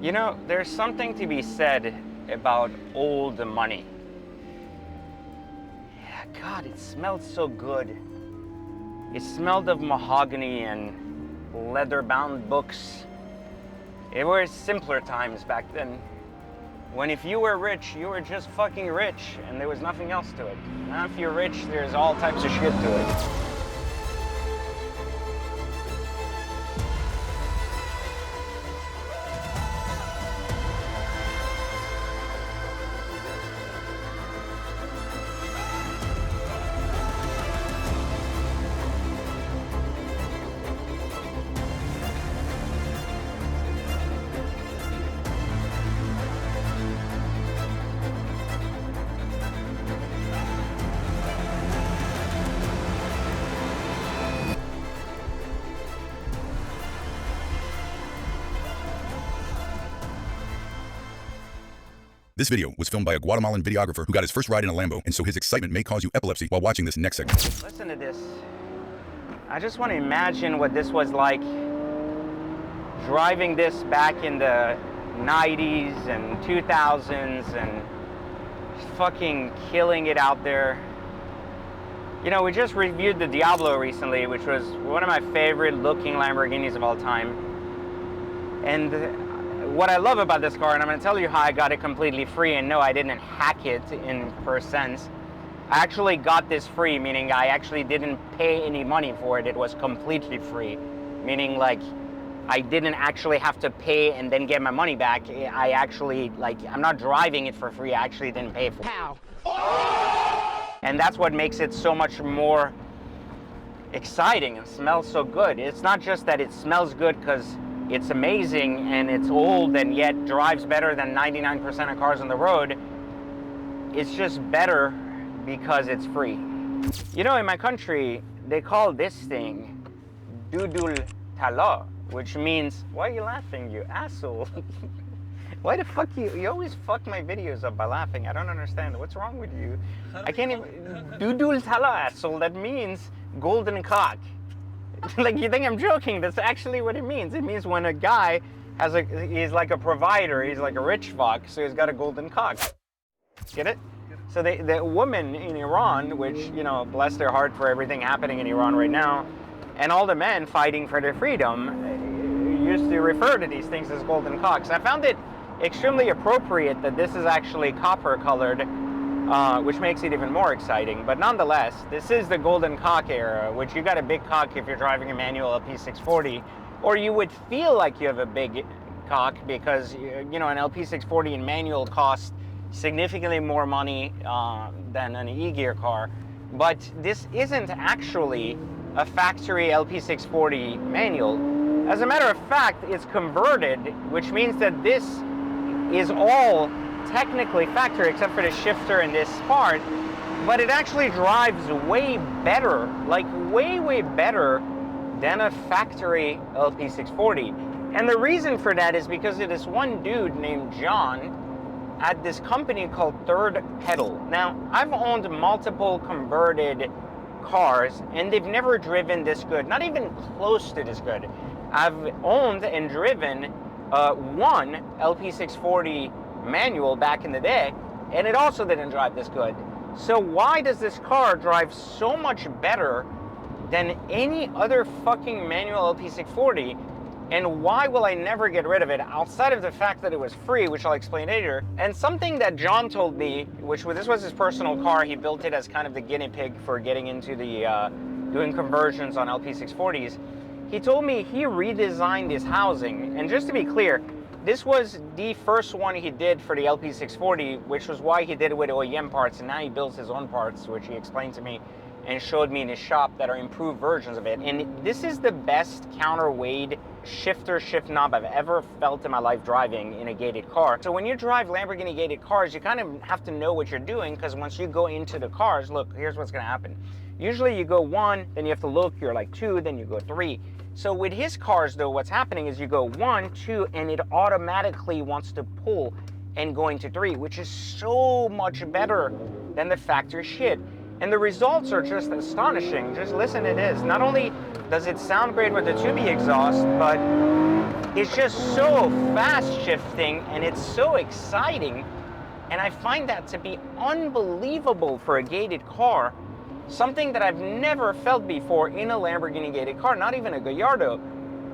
You know, there's something to be said about old money. Yeah, God, it smelled so good. It smelled of mahogany and leather-bound books. It were simpler times back then, when if you were rich, you were just fucking rich, and there was nothing else to it. Now if you're rich, there's all types of shit to it. This video was filmed by a Guatemalan videographer who got his first ride in a Lambo, and so his excitement may cause you epilepsy while watching this next segment. Listen to this. I just want to imagine what this was like driving this back in the 90s and 2000s and fucking killing it out there. You know, we just reviewed the Diablo recently, which was one of my favorite looking Lamborghinis of all time. And what I love about this car, and I'm going to tell you how I got it completely free, and no, I didn't hack it in first sense. I actually got this free, meaning I actually didn't pay any money for it. It was completely free, meaning like I didn't actually have to pay and then get my money back. I actually, like, I'm not driving it for free. I actually didn't pay for it. How? And that's what makes it so much more exciting and smells so good. It's not just that it smells good because it's amazing and it's old and yet drives better than 99% of cars on the road. It's just better because it's free. You know, in my country, they call this thing dudul tala, which means, why are you laughing, you asshole? Why the fuck you always fuck my videos up by laughing? I don't understand. What's wrong with you? I can't even, dudul tala, asshole, that means golden cock. Like, you think I'm joking? That's actually what it means. It means when a guy he's like a provider, he's like a rich fuck, so he's got a golden cock. Get it? So the women in Iran, which, you know, bless their heart for everything happening in Iran right now, and all the men fighting for their freedom, used to refer to these things as golden cocks. I found it extremely appropriate that this is actually copper colored, which makes it even more exciting. But nonetheless, this is the golden cock era, which you got a big cock if you're driving a manual LP640, or you would feel like you have a big cock because, you know, an LP640 in manual costs significantly more money than an e-gear car. But this isn't actually a factory LP640 manual. As a matter of fact, it's converted, which means that this is all technically factory except for the shifter and this part, but it actually drives way better, like way better than a factory LP640. And the reason for that is because of this one dude named John at this company called Third Pedal. Now, I've owned multiple converted cars and they've never driven this good, not even close to this good. I've owned and driven one LP640 manual back in the day, and it also didn't drive this good. So why does this car drive so much better than any other fucking manual LP640, and why will I never get rid of it outside of the fact that it was free, which I'll explain later? And something that John told me, this was his personal car, he built it as kind of the guinea pig for getting into the doing conversions on LP640s. He told me he redesigned his housing, and just to be clear, this was the first one he did for the LP640, which was why he did it with OEM parts, and now he builds his own parts, which he explained to me and showed me in his shop that are improved versions of it. And this is the best counterweight shifter shift knob I've ever felt in my life driving in a gated car. So when you drive Lamborghini gated cars, you kind of have to know what you're doing, because once you go into the cars, look, here's what's gonna happen. Usually you go 1, then you have to look, you're like 2, then you go 3. So with his cars though, what's happening is you go 1, 2, and it automatically wants to pull and go into 3, which is so much better than the factory shit. And the results are just astonishing. Just listen to this. Not only does it sound great with the 2B exhaust, but is just so fast shifting and it's so exciting. And I find that to be unbelievable for a gated car. Something that I've never felt before in a Lamborghini gated car, not even a Gallardo.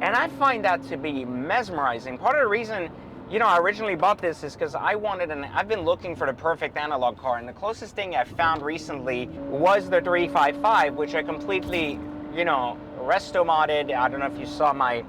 And I find that to be mesmerizing. Part of the reason, you know, I originally bought this is because I've been looking for the perfect analog car, and the closest thing I found recently was the 355, which I completely, you know, resto modded. I don't know if you saw my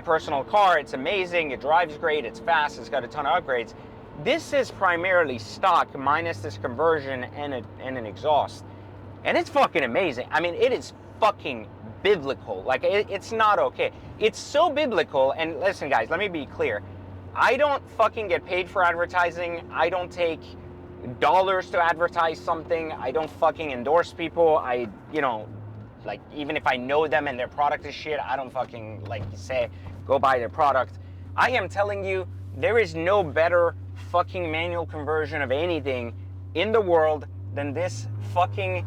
personal car. It's amazing, it drives great, it's fast, it's got a ton of upgrades. This is primarily stock minus this conversion and an exhaust. And it's fucking amazing. I mean, it is fucking biblical. Like, it's not okay. It's so biblical. And listen, guys, let me be clear. I don't fucking get paid for advertising. I don't take dollars to advertise something. I don't fucking endorse people. You know, like, even if I know them and their product is shit, I don't fucking, like, say, go buy their product. I am telling you, there is no better fucking manual conversion of anything in the world than this fucking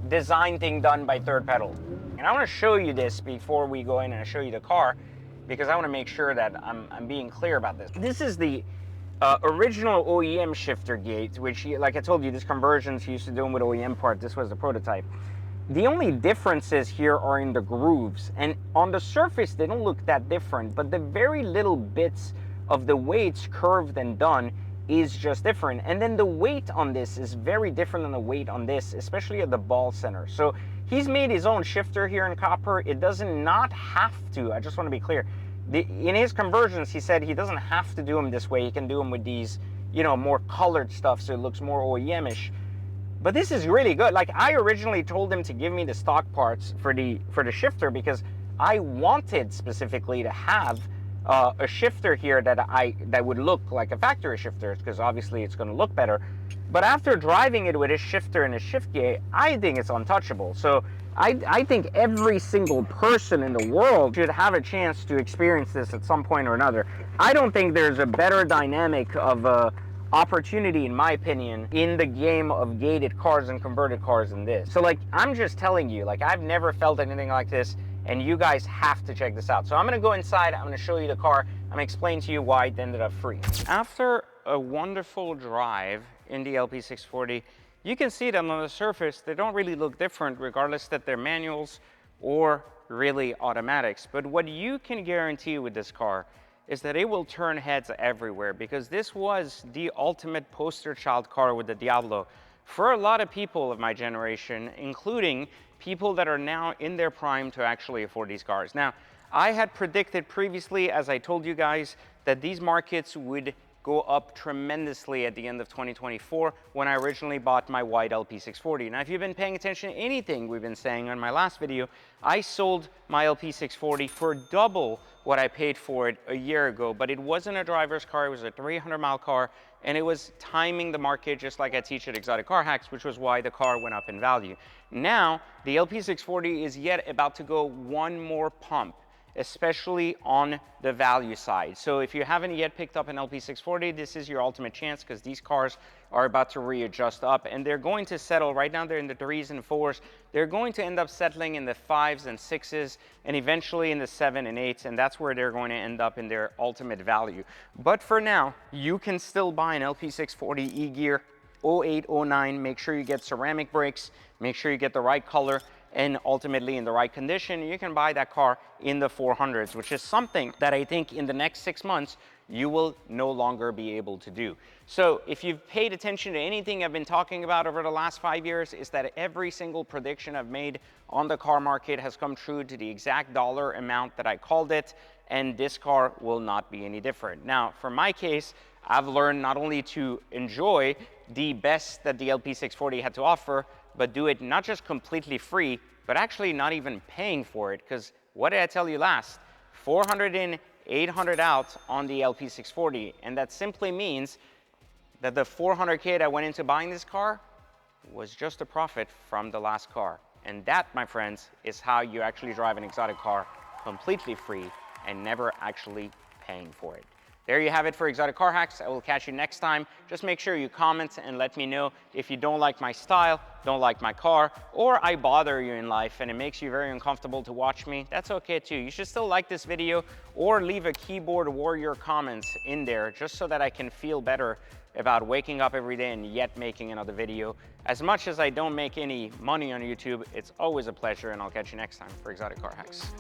design thing done by Third Pedal. And I want to show you this before we go in and show you the car, because I want to make sure that I'm being clear about this. This is the original OEM shifter gate, which, like I told you, this conversions used to do them with OEM parts. This was the prototype. The only differences here are in the grooves, and on the surface they don't look that different, but the very little bits of the way it's curved and done is just different. And then the weight on this is very different than the weight on this, especially at the ball center. So he's made his own shifter here in copper. It doesn't not have to, I just want to be clear. In his conversions, he said he doesn't have to do them this way. He can do them with these, you know, more colored stuff, so it looks more OEM-ish. But this is really good. Like, I originally told him to give me the stock parts for the shifter because I wanted specifically to have a shifter here that would look like a factory shifter, because obviously it's going to look better. But after driving it with a shifter and a shift gate, I think it's untouchable. So I think every single person in the world should have a chance to experience this at some point or another. I don't think there's a better dynamic of opportunity, in my opinion, in the game of gated cars and converted cars than this. So, like, I'm just telling you, like, I've never felt anything like this, and you guys have to check this out. So I'm gonna go inside, I'm gonna show you the car, I'm gonna explain to you why it ended up free. After a wonderful drive in the LP640, you can see them on the surface, they don't really look different regardless that they're manuals or really automatics. But what you can guarantee with this car is that it will turn heads everywhere, because this was the ultimate poster child car with the Diablo for a lot of people of my generation, including people that are now in their prime to actually afford these cars. Now, I had predicted previously, as I told you guys, that these markets would go up tremendously at the end of 2024 when I originally bought my white LP640. Now, if you've been paying attention to anything we've been saying on my last video, I sold my LP640 for double what I paid for it a year ago, but it wasn't a driver's car, it was a 300-mile car, and it was timing the market just like I teach at Exotic Car Hacks, which was why the car went up in value. Now, the LP640 is yet about to go one more pump, especially on the value side. So if you haven't yet picked up an LP640, this is your ultimate chance, because these cars are about to readjust up, and they're going to settle. Right now they're in the 3s and 4s. They're going to end up settling in the 5s and 6s, and eventually in the 7 and 8s, and that's where they're going to end up in their ultimate value. But for now, you can still buy an LP640 E-Gear 08, 09. Make sure you get ceramic brakes, make sure you get the right color, and ultimately in the right condition. You can buy that car in the 400s, which is something that I think in the next 6 months you will no longer be able to do. So if you've paid attention to anything I've been talking about over the last 5 years, is that every single prediction I've made on the car market has come true to the exact dollar amount that I called it, and this car will not be any different. Now, for my case, I've learned not only to enjoy the best that the LP640 had to offer, but do it not just completely free, but actually not even paying for it. Because what did I tell you last? 400 in, 800 out on the LP640. And that simply means that the 400K that went into buying this car was just a profit from the last car. And that, my friends, is how you actually drive an exotic car completely free and never actually paying for it. There you have it for Exotic Car Hacks. I will catch you next time. Just make sure you comment and let me know if you don't like my style, don't like my car, or I bother you in life and it makes you very uncomfortable to watch me. That's okay too. You should still like this video or leave a keyboard warrior comments in there just so that I can feel better about waking up every day and yet making another video. As much as I don't make any money on YouTube, it's always a pleasure, and I'll catch you next time for Exotic Car Hacks.